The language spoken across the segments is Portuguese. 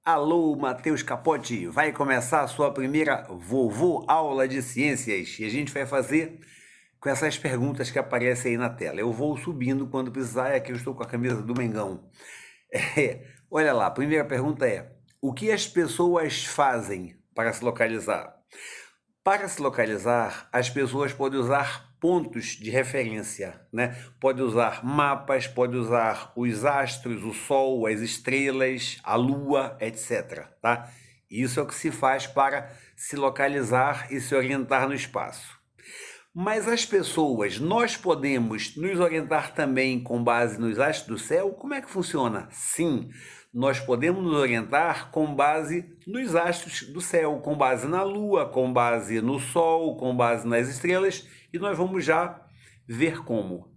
Alô, Matheus Capote, vai começar a sua primeira Vovô Aula de Ciências e a gente vai fazer com essas perguntas que aparecem aí na tela. Eu vou subindo quando precisar, é que eu estou com a camisa do Mengão. Olha lá, a primeira pergunta é: o que as pessoas fazem para se localizar? Para se localizar, as pessoas podem usar pontos de referência, né? Pode usar mapas, pode usar os astros, o Sol, as estrelas, a Lua, etc. Tá? Isso é o que se faz para se localizar e se orientar no espaço. Mas as pessoas, nós podemos nos orientar também com base nos astros do céu? Como é que funciona? Sim, nós podemos nos orientar com base nos astros do céu, com base na Lua, com base no Sol, com base nas estrelas, e nós vamos já ver como.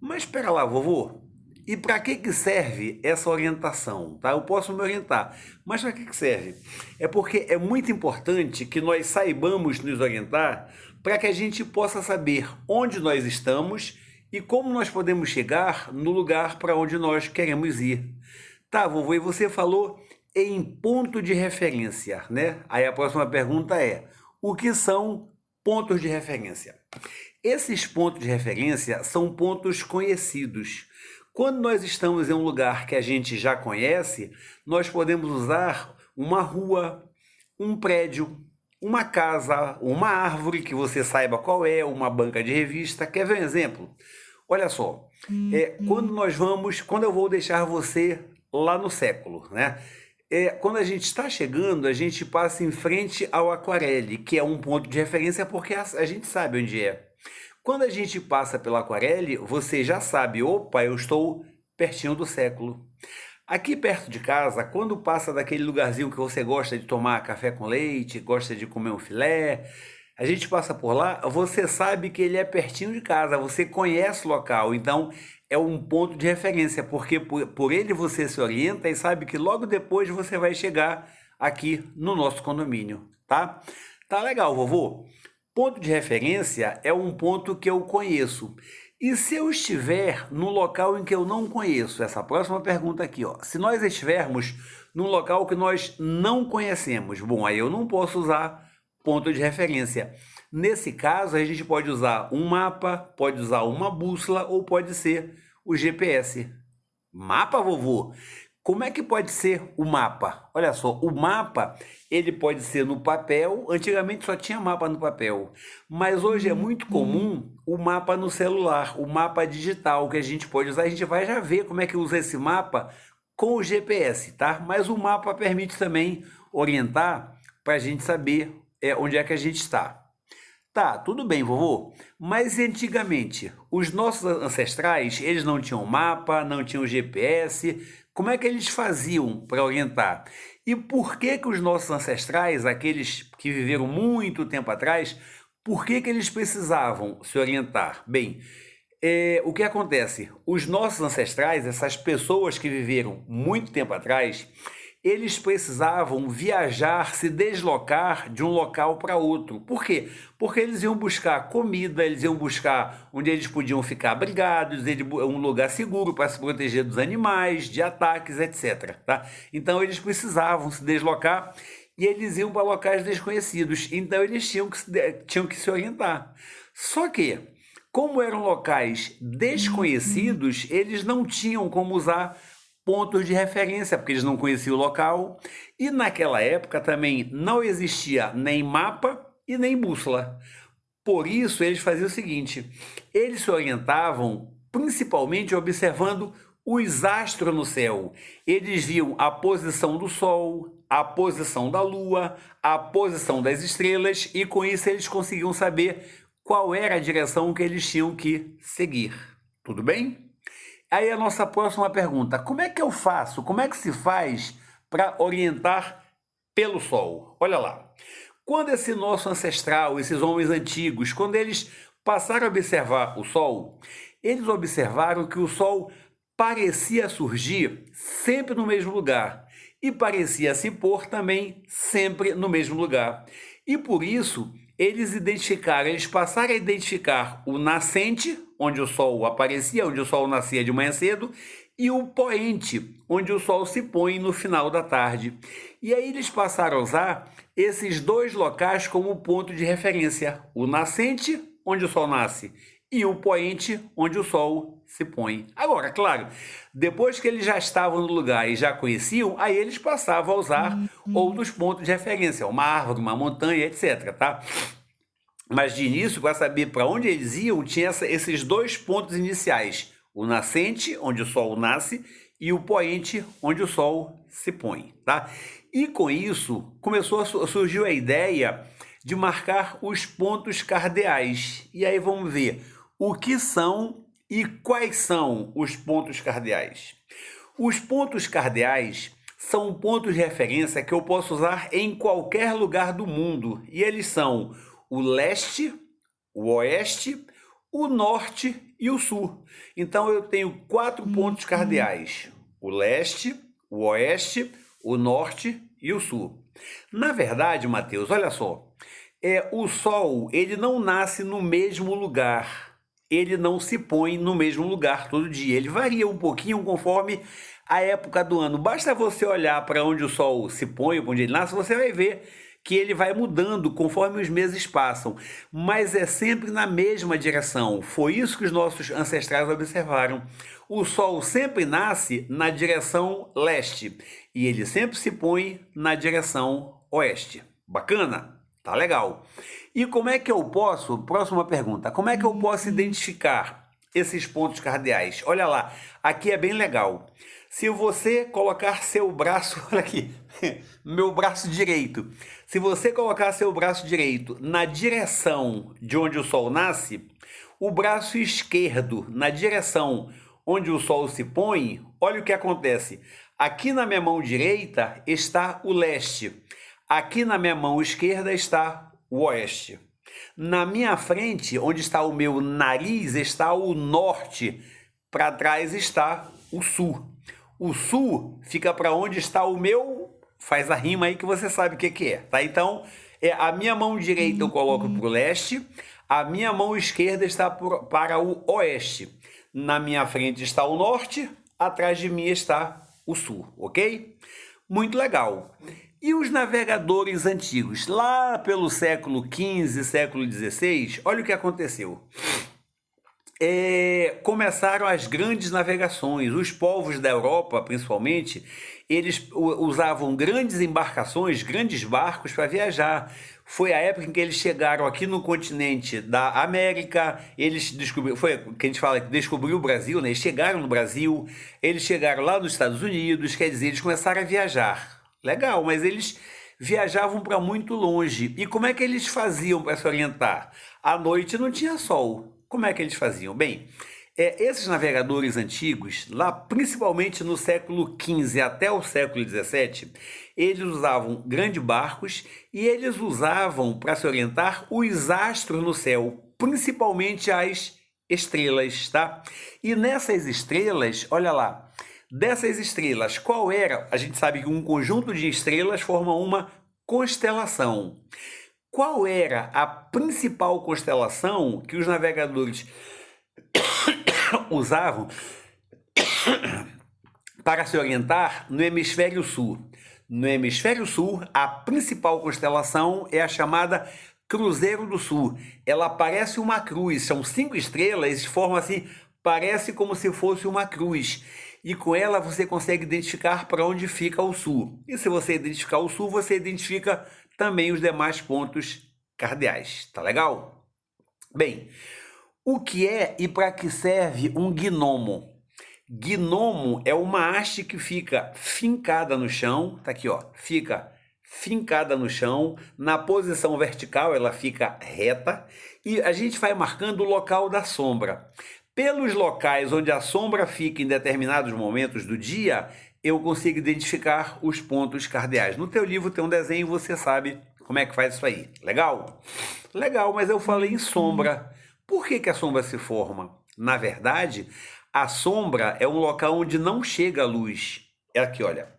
Mas espera lá, vovô, e para que serve essa orientação? Tá? Eu posso me orientar, mas para que serve? É porque é muito importante que nós saibamos nos orientar para que a gente possa saber onde nós estamos e como nós podemos chegar no lugar para onde nós queremos ir. Tá, vovô, e você falou em ponto de referência, né? Aí a próxima pergunta é: o que são pontos de referência? Esses pontos de referência são pontos conhecidos. Quando nós estamos em um lugar que a gente já conhece, nós podemos usar uma rua, um prédio, uma casa, uma árvore que você saiba qual é, uma banca de revista. Quer ver um exemplo? Olha só, quando eu vou deixar você lá no século, né? Quando a gente está chegando, a gente passa em frente ao Aquarelle, que é um ponto de referência porque a gente sabe onde é. Quando a gente passa pela Aquarelle, você já sabe, opa, eu estou pertinho do século. Aqui perto de casa, quando passa daquele lugarzinho que você gosta de tomar café com leite, gosta de comer um filé, a gente passa por lá, você sabe que ele é pertinho de casa, você conhece o local, então é um ponto de referência, porque por ele você se orienta e sabe que logo depois você vai chegar aqui no nosso condomínio, tá? Tá legal, vovô? Ponto de referência é um ponto que eu conheço. E se eu estiver num local em que eu não conheço? Essa próxima pergunta aqui, ó. Se nós estivermos num local que nós não conhecemos, bom, aí eu não posso usar ponto de referência. Nesse caso, a gente pode usar um mapa, pode usar uma bússola ou pode ser o GPS. Mapa, vovô? Como é que pode ser o mapa? Olha só, o mapa, ele pode ser no papel. Antigamente só tinha mapa no papel, mas hoje é muito comum o mapa no celular, o mapa digital que a gente pode usar. A gente vai já ver como é que usa esse mapa com o GPS, tá? Mas o mapa permite também orientar para a gente saber onde é que a gente está. Tá, tudo bem, vovô, mas antigamente, os nossos ancestrais, eles não tinham mapa, não tinham GPS, como é que eles faziam para orientar? E por que que os nossos ancestrais, aqueles que viveram muito tempo atrás, por que que eles precisavam se orientar? Bem, o que acontece? Os nossos ancestrais, essas pessoas que viveram muito tempo atrás, eles precisavam viajar, se deslocar de um local para outro. Por quê? Porque eles iam buscar comida, eles iam buscar onde eles podiam ficar abrigados, um lugar seguro para se proteger dos animais, de ataques, etc. Tá? Então eles precisavam se deslocar e eles iam para locais desconhecidos. Então eles tinham que se orientar. Só que, como eram locais desconhecidos, eles não tinham como usar pontos de referência, porque eles não conheciam o local, e naquela época também não existia nem mapa e nem bússola. Por isso, eles faziam o seguinte: eles se orientavam principalmente observando os astros no céu. Eles viam a posição do Sol, a posição da Lua, a posição das estrelas, e com isso eles conseguiam saber qual era a direção que eles tinham que seguir. Tudo bem? Aí a nossa próxima pergunta: como é que eu faço? Como é que se faz para orientar pelo Sol? Olha lá. Quando esse nosso ancestral, esses homens antigos, quando eles passaram a observar o Sol, eles observaram que o Sol parecia surgir sempre no mesmo lugar e parecia se pôr também sempre no mesmo lugar. E por isso, eles passaram a identificar o nascente, onde o Sol aparecia, onde o Sol nascia de manhã cedo, e o poente, onde o sol se põe no final da tarde. E aí eles passaram a usar esses dois locais como ponto de referência: o nascente, onde o sol nasce, e o poente, onde o sol se põe. Agora, claro, depois que eles já estavam no lugar e já conheciam, aí eles passavam a usar outros pontos de referência, uma árvore, uma montanha, etc, tá? Mas de início, para saber para onde eles iam, tinha esses dois pontos iniciais: o nascente, onde o sol nasce, e o poente, onde o sol se põe, tá? E com isso, surgiu a ideia de marcar os pontos cardeais. E aí vamos ver o que são e quais são os pontos cardeais. Os pontos cardeais são pontos de referência que eu posso usar em qualquer lugar do mundo. E eles são o leste, o oeste, o norte e o sul. Então eu tenho 4 pontos cardeais: o leste, o oeste, o norte e o sul. Na verdade, Mateus, olha só, o sol ele não nasce no mesmo lugar, ele não se põe no mesmo lugar todo dia, ele varia um pouquinho conforme a época do ano. Basta você olhar para onde o sol se põe, onde ele nasce, você vai ver que ele vai mudando conforme os meses passam, mas é sempre na mesma direção. Foi isso que os nossos ancestrais observaram. O sol sempre nasce na direção leste e ele sempre se põe na direção oeste. Bacana? Tá legal. E como é que eu posso, próxima pergunta, como é que eu posso identificar esses pontos cardeais? Olha lá, aqui é bem legal. Se você colocar seu braço, olha aqui, meu braço direito. Se você colocar seu braço direito na direção de onde o sol nasce, o braço esquerdo na direção onde o sol se põe, olha o que acontece. Aqui na minha mão direita está o leste. Aqui na minha mão esquerda está o oeste. Na minha frente, onde está o meu nariz, está o norte. Para trás está o sul. O sul fica para onde está o meu... Faz a rima aí que você sabe o que é, tá? Então, a minha mão direita eu coloco para o leste, a minha mão esquerda está para o oeste. Na minha frente está o norte, atrás de mim está o sul, ok? Muito legal. E os navegadores antigos? Lá pelo século XV, século XVI, olha o que aconteceu. Começaram as grandes navegações. Os povos da Europa, principalmente, eles usavam grandes embarcações, grandes barcos para viajar. Foi a época em que eles chegaram aqui no continente da América, eles descobriram, foi que a gente fala que descobriu o Brasil, né? Eles chegaram no Brasil, eles chegaram lá nos Estados Unidos, quer dizer, eles começaram a viajar. Legal, mas eles viajavam para muito longe. E como é que eles faziam para se orientar? À noite não tinha sol. Como é que eles faziam? Bem, esses navegadores antigos, lá principalmente no século XV até o século XVII, eles usavam grandes barcos e eles usavam para se orientar os astros no céu, principalmente as estrelas, tá? E nessas estrelas, olha lá, dessas estrelas, qual era? A gente sabe que um conjunto de estrelas forma uma constelação. Qual era a principal constelação que os navegadores usavam para se orientar no hemisfério sul? No hemisfério sul, a principal constelação é a chamada Cruzeiro do Sul. Ela parece uma cruz, são 5 estrelas, forma assim, parece como se fosse uma cruz. E com ela você consegue identificar para onde fica o sul. E se você identificar o sul, você identifica também os demais pontos cardeais. Tá legal? Bem, o que é e para que serve um gnomo? Gnomo é uma haste que fica fincada no chão, tá aqui ó, fica fincada no chão, na posição vertical ela fica reta e a gente vai marcando o local da sombra. Pelos locais onde a sombra fica em determinados momentos do dia, eu consigo identificar os pontos cardeais. No teu livro tem um desenho, você sabe como é que faz isso aí. Legal? Legal, mas eu falei em sombra. Por que a sombra se forma? Na verdade, a sombra é um local onde não chega a luz. É aqui, olha.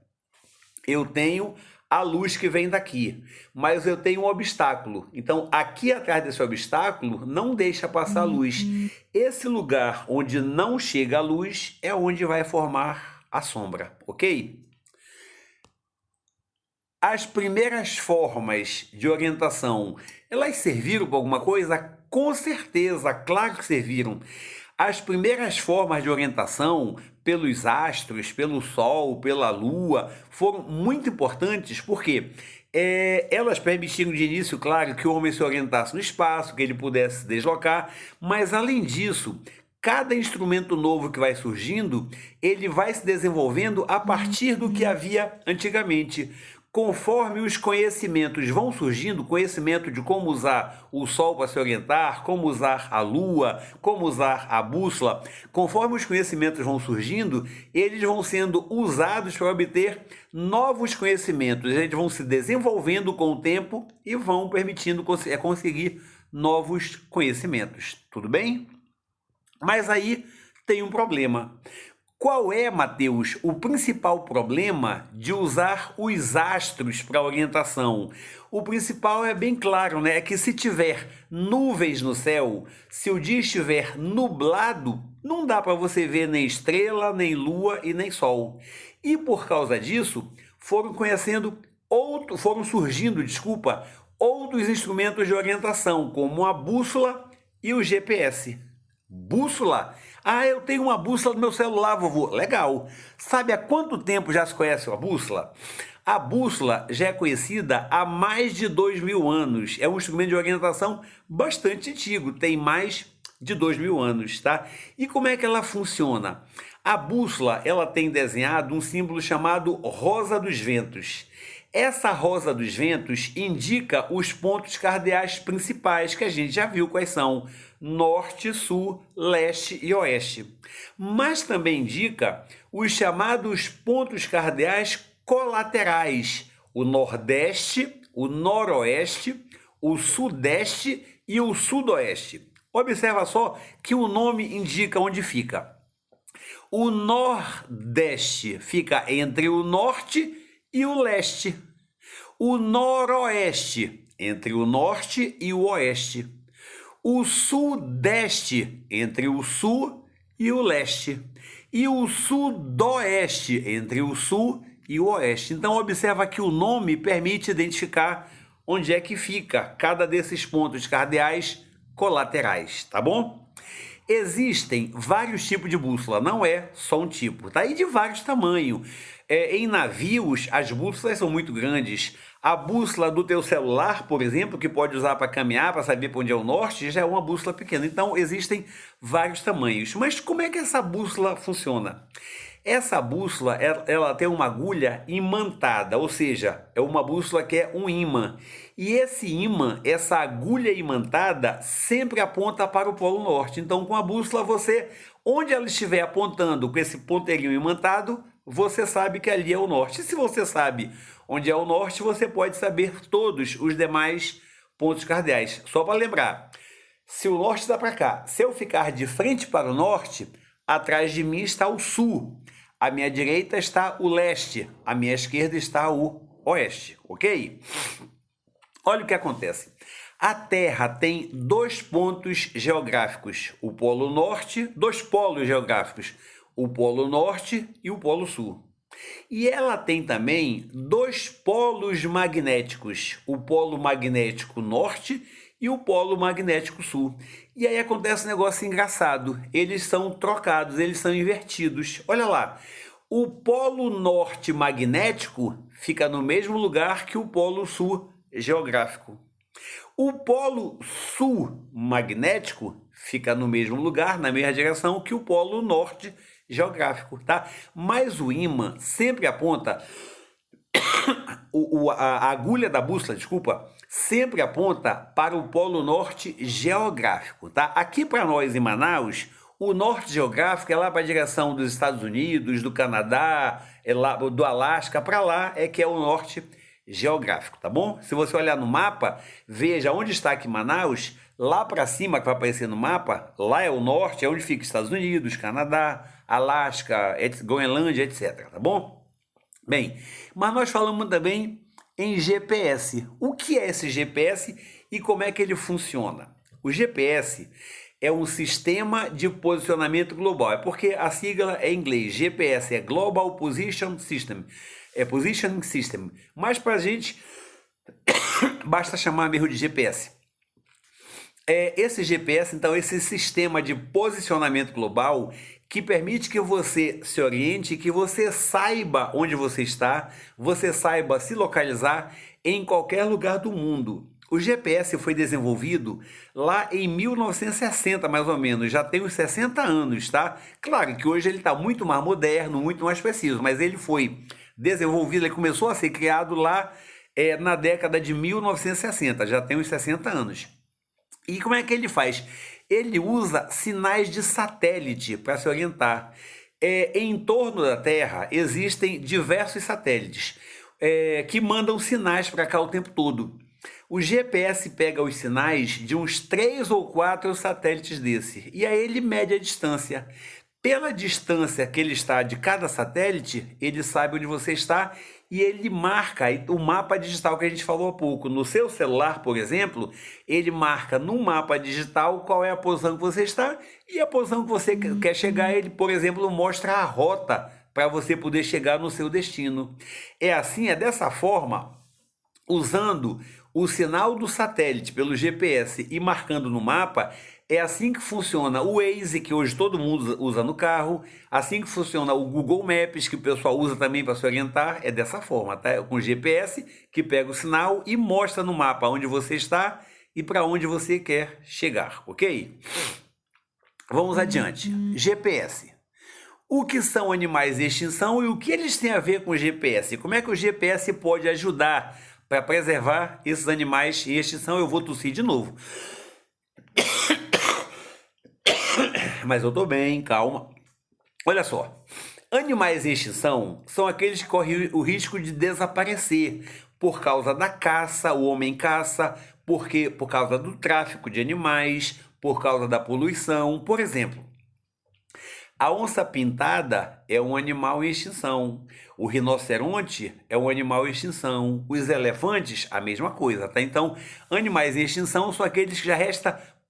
Eu tenho a luz que vem daqui, mas eu tenho um obstáculo. Então, aqui atrás desse obstáculo, não deixa passar a luz. Esse lugar onde não chega a luz é onde vai formar a sombra, ok? As primeiras formas de orientação, elas serviram para alguma coisa? Com certeza, claro que serviram. As primeiras formas de orientação, pelos astros, pelo Sol, pela Lua, foram muito importantes porque elas permitiram de início, claro, que o homem se orientasse no espaço, que ele pudesse se deslocar, mas além disso, cada instrumento novo que vai surgindo, ele vai se desenvolvendo a partir do que havia antigamente. Conforme os conhecimentos vão surgindo, conhecimento de como usar o Sol para se orientar, como usar a Lua, como usar a bússola, conforme os conhecimentos vão surgindo, eles vão sendo usados para obter novos conhecimentos. Eles vão se desenvolvendo com o tempo e vão permitindo conseguir novos conhecimentos. Tudo bem? Mas aí tem um problema. Qual é, Mateus, o principal problema de usar os astros para orientação? O principal é bem claro, né? É que se tiver nuvens no céu, se o dia estiver nublado, não dá para você ver nem estrela, nem lua e nem sol. E por causa disso, foram surgindo, outros instrumentos de orientação, como a bússola e o GPS. Bússola? Ah, eu tenho uma bússola no meu celular, vovô. Legal. Sabe há quanto tempo já se conhece a bússola? A bússola já é conhecida há mais de 2.000 anos. É um instrumento de orientação bastante antigo, tem mais de 2.000 anos, tá? E como é que ela funciona? A bússola, ela tem desenhado um símbolo chamado Rosa dos Ventos. Essa rosa dos ventos indica os pontos cardeais principais, que a gente já viu quais são: norte, sul, leste e oeste. Mas também indica os chamados pontos cardeais colaterais: o nordeste, o noroeste, o sudeste e o sudoeste. Observa só que o nome indica onde fica. O nordeste fica entre o norte e o leste. O noroeste entre o norte e o oeste. O sudeste entre o sul e o leste. E o sudoeste entre o sul e o oeste. Então observa que o nome permite identificar onde é que fica cada desses pontos cardeais colaterais, tá bom? Existem vários tipos de bússola, não é só um tipo, tá? E de vários tamanhos. Em navios, as bússolas são muito grandes. A bússola do teu celular, por exemplo, que pode usar para caminhar, para saber para onde é o norte, já é uma bússola pequena. Então, existem vários tamanhos. Mas como é que essa bússola funciona? Essa bússola, ela tem uma agulha imantada, ou seja, é uma bússola que é um ímã. E esse ímã, essa agulha imantada, sempre aponta para o Polo Norte. Então, com a bússola, onde ela estiver apontando com esse ponteirinho imantado, você sabe que ali é o norte. E se você sabe onde é o norte, você pode saber todos os demais pontos cardeais. Só para lembrar, se o norte está para cá, se eu ficar de frente para o norte, atrás de mim está o sul. À minha direita está o leste. À minha esquerda está o oeste, ok? Olha o que acontece. A Terra tem dois pontos geográficos, o Polo Norte, dois polos geográficos, o Polo Norte e o Polo Sul. E ela tem também dois polos magnéticos, o Polo Magnético Norte e o Polo Magnético Sul. E aí acontece um negócio engraçado, eles são trocados, eles são invertidos. Olha lá, o Polo Norte magnético fica no mesmo lugar que o Polo Sul geográfico. O Polo Sul magnético fica no mesmo lugar, na mesma direção que o Polo Norte geográfico, tá? Mas o ímã sempre aponta, a agulha da bússola, sempre aponta para o Polo Norte geográfico, tá? Aqui para nós em Manaus, o norte geográfico é lá para a direção dos Estados Unidos, do Canadá, do Alasca, para lá é que é o norte geográfico, tá bom? Se você olhar no mapa, veja onde está aqui Manaus, lá para cima que vai aparecer no mapa, lá é o norte, é onde fica Estados Unidos, Canadá, Alasca, Groenlândia, etc, tá bom? Bem, mas nós falamos também em GPS. O que é esse GPS e como é que ele funciona? O GPS é um sistema de posicionamento global. É porque a sigla é em inglês. GPS é Global Position System. É Positioning System. Mas para a gente, basta chamar mesmo de GPS. Esse GPS, então, esse sistema de posicionamento global que permite que você se oriente, que você saiba onde você está, você saiba se localizar em qualquer lugar do mundo. O GPS foi desenvolvido lá em 1960, mais ou menos, já tem uns 60 anos, tá? Claro que hoje ele está muito mais moderno, muito mais preciso, mas ele foi desenvolvido, ele começou a ser criado lá na década de 1960, já tem uns 60 anos. E como é que ele faz? Ele usa sinais de satélite para se orientar. Em torno da Terra existem diversos satélites que mandam sinais para cá o tempo todo. O GPS pega os sinais de uns 3 ou 4 satélites desse e aí ele mede a distância. Pela distância que ele está de cada satélite, ele sabe onde você está e ele marca o mapa digital que a gente falou há pouco. No seu celular, por exemplo, ele marca no mapa digital qual é a posição que você está e a posição que você quer chegar. Ele, por exemplo, mostra a rota para você poder chegar no seu destino. É dessa forma, usando o sinal do satélite pelo GPS e marcando no mapa, é assim que funciona o Waze, que hoje todo mundo usa no carro, assim que funciona o Google Maps, que o pessoal usa também para se orientar, é dessa forma, tá? Com o GPS, que pega o sinal e mostra no mapa onde você está e para onde você quer chegar, ok? Vamos adiante. GPS. O que são animais em extinção e o que eles têm a ver com o GPS? Como é que o GPS pode ajudar para preservar esses animais em extinção? Eu vou tossir de novo. Mas eu tô bem, calma. Olha só, animais em extinção são aqueles que correm o risco de desaparecer por causa da caça, o homem caça, por causa do tráfico de animais, por causa da poluição. Por exemplo, a onça-pintada é um animal em extinção. O rinoceronte é um animal em extinção. Os elefantes, a mesma coisa, tá? Então, animais em extinção são aqueles que já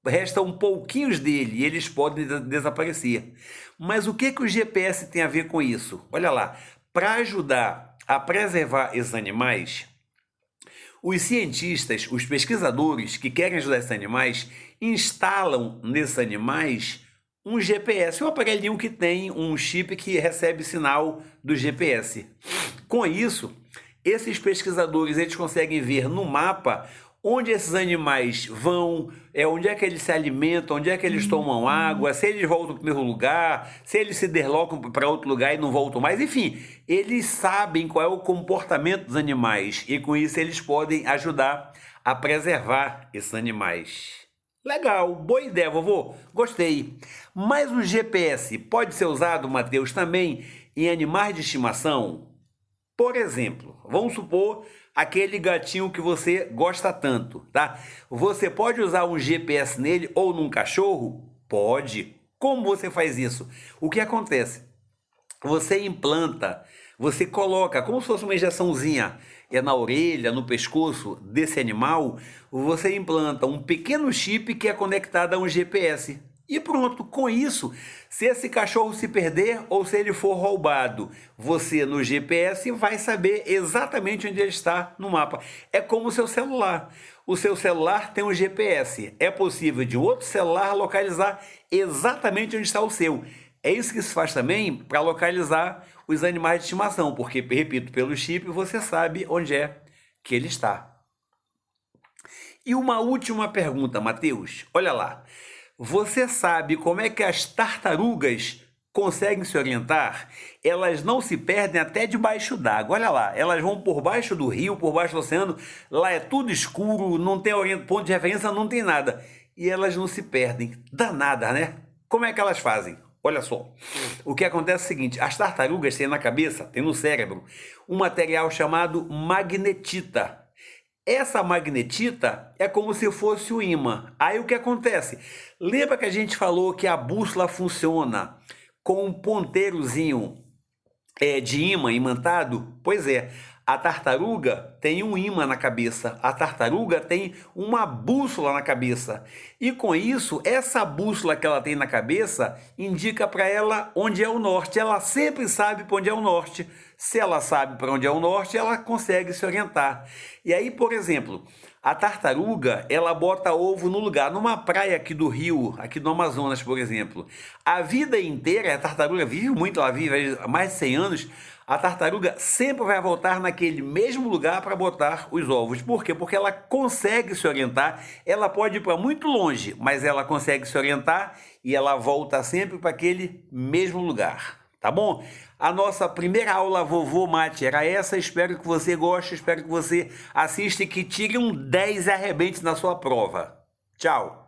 restam pouquinhos dele e eles podem desaparecer. Mas o que o GPS tem a ver com isso? Olha lá, para ajudar a preservar esses animais, os cientistas, os pesquisadores que querem ajudar esses animais, instalam nesses animais um GPS, um aparelhinho que tem um chip que recebe sinal do GPS. Com isso, esses pesquisadores eles conseguem ver no mapa onde esses animais vão, onde é que eles se alimentam, onde é que eles tomam água, se eles voltam para o mesmo lugar, se eles se deslocam para outro lugar e não voltam mais. Enfim, eles sabem qual é o comportamento dos animais e com isso eles podem ajudar a preservar esses animais. Legal, boa ideia, vovô. Gostei. Mas o GPS pode ser usado, Matheus, também em animais de estimação? Por exemplo, vamos supor aquele gatinho que você gosta tanto, tá? Você pode usar um GPS nele ou num cachorro? Pode. Como você faz isso? O que acontece? Você implanta, você coloca como se fosse uma injeçãozinha na orelha, no pescoço desse animal, você implanta um pequeno chip que é conectado a um GPS. E pronto, com isso, se esse cachorro se perder ou se ele for roubado, você no GPS vai saber exatamente onde ele está no mapa. É como o seu celular. O seu celular tem um GPS. É possível de outro celular localizar exatamente onde está o seu. É isso que se faz também para localizar os animais de estimação, porque, repito, pelo chip você sabe onde é que ele está. E uma última pergunta, Matheus. Olha lá. Você sabe como é que as tartarugas conseguem se orientar? Elas não se perdem até debaixo d'água. Olha lá, elas vão por baixo do rio, por baixo do oceano. Lá é tudo escuro, não tem ponto de referência, não tem nada. E elas não se perdem. Danadas, né? Como é que elas fazem? Olha só, o que acontece é o seguinte, as tartarugas têm na cabeça, têm no cérebro, um material chamado magnetita. Essa magnetita é como se fosse o ímã. Aí o que acontece? Lembra que a gente falou que a bússola funciona com um ponteirozinho de ímã imantado? Pois é, A tartaruga tem um ímã na cabeça, a tartaruga tem uma bússola na cabeça. E com isso, essa bússola que ela tem na cabeça indica para ela onde é o norte. Ela sempre sabe para onde é o norte. Se ela sabe para onde é o norte, ela consegue se orientar. E aí, por exemplo, a tartaruga, ela bota ovo no lugar, numa praia aqui do Rio, aqui do Amazonas, por exemplo. A vida inteira, a tartaruga vive muito, ela vive há mais de 100 anos, a tartaruga sempre vai voltar naquele mesmo lugar para botar os ovos. Por quê? Porque ela consegue se orientar, ela pode ir para muito longe, mas ela consegue se orientar e ela volta sempre para aquele mesmo lugar. Tá bom? A nossa primeira aula Vovô Mate era essa. Espero que você goste, espero que você assista e que tire um 10 e arrebente na sua prova. Tchau!